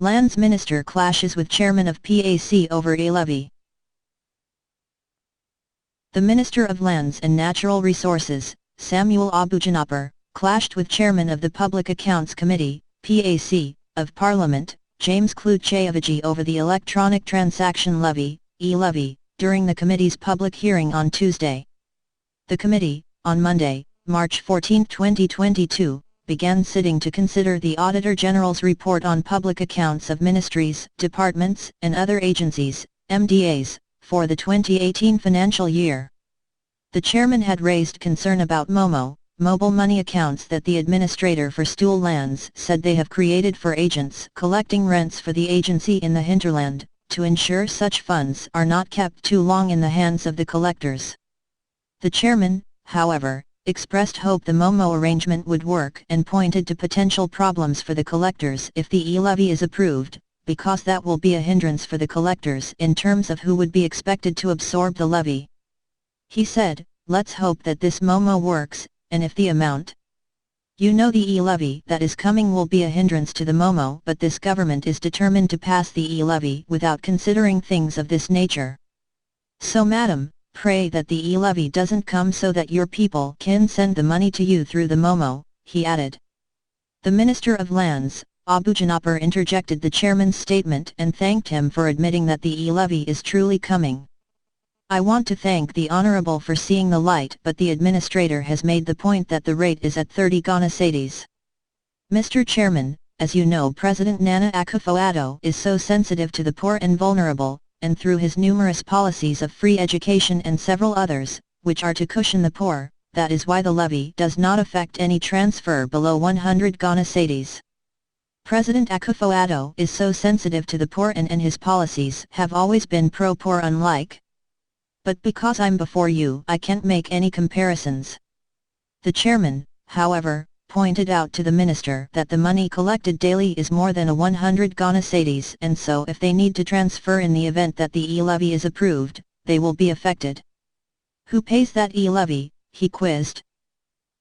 Lands Minister clashes with Chairman of PAC over e-levy. The Minister of Lands and Natural Resources, Samuel Abujanapur, clashed with Chairman of the Public Accounts Committee, PAC, of Parliament, James Kluchevigi over the electronic transaction levy, e-levy, during the committee's public hearing on Tuesday. The committee, on Monday, March 14, 2022, began sitting to consider the Auditor General's report on public accounts of ministries, departments, and other agencies, MDAs, for the 2018 financial year. The chairman had raised concern about MOMO, mobile money accounts that the administrator for stool lands said they have created for agents collecting rents for the agency in the hinterland, to ensure such funds are not kept too long in the hands of the collectors. The chairman, however, expressed hope the MOMO arrangement would work and pointed to potential problems for the collectors if the e-levy is approved, because that will be a hindrance for the collectors in terms of who would be expected to absorb the levy. He said, "Let's hope that this MOMO works, and if the amount the e-levy that is coming will be a hindrance to the MOMO, but this government is determined to pass the e-levy without considering things of this nature. So madam, pray that the e-levy doesn't come so that your people can send the money to you through the MOMO," he added. The Minister of Lands, Abujanapur, interjected the chairman's statement and thanked him for admitting that the e-levy is truly coming. "I want to thank the Honourable for seeing the light, but the administrator has made the point that the rate is at 30 Ghana cedis. Mr. Chairman, as you know, President Nana Akufo-Addo is so sensitive to the poor and vulnerable, and through his numerous policies of free education and several others, which are to cushion the poor, that is why the levy does not affect any transfer below 100 Ghana cedis. President Akufo-Addo is so sensitive to the poor and his policies have always been pro-poor unlike. But because I'm before you, I can't make any comparisons." The chairman, however, pointed out to the minister that the money collected daily is more than 100 Ghana cedis, and so if they need to transfer in the event that the e-levy is approved, they will be affected. "Who pays that e-levy?" he quizzed.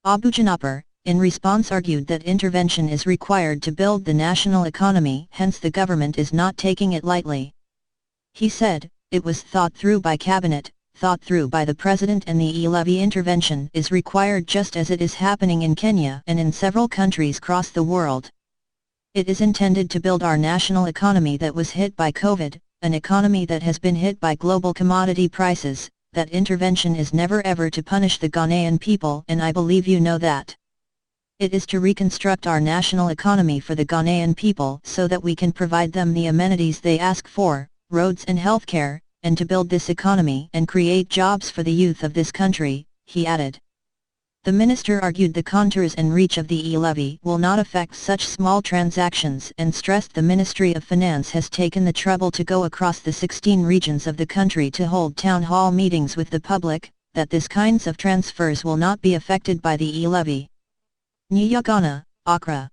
Abujanapur, in response, argued that intervention is required to build the national economy, hence the government is not taking it lightly. He said, "It was thought through by cabinet, thought through by the president, and the e-levy intervention is required just as it is happening in Kenya and in several countries across the world. It is intended to build our national economy that was hit by COVID, an economy that has been hit by global commodity prices. That intervention is never ever to punish the Ghanaian people, and I believe you know that. It is to reconstruct our national economy for the Ghanaian people so that we can provide them the amenities they ask for, roads and healthcare, and to build this economy and create jobs for the youth of this country," he added. The minister argued the contours and reach of the e-levy will not affect such small transactions and stressed the Ministry of Finance has taken the trouble to go across the 16 regions of the country to hold town hall meetings with the public, that this kinds of transfers will not be affected by the e-levy. Ghana, Accra.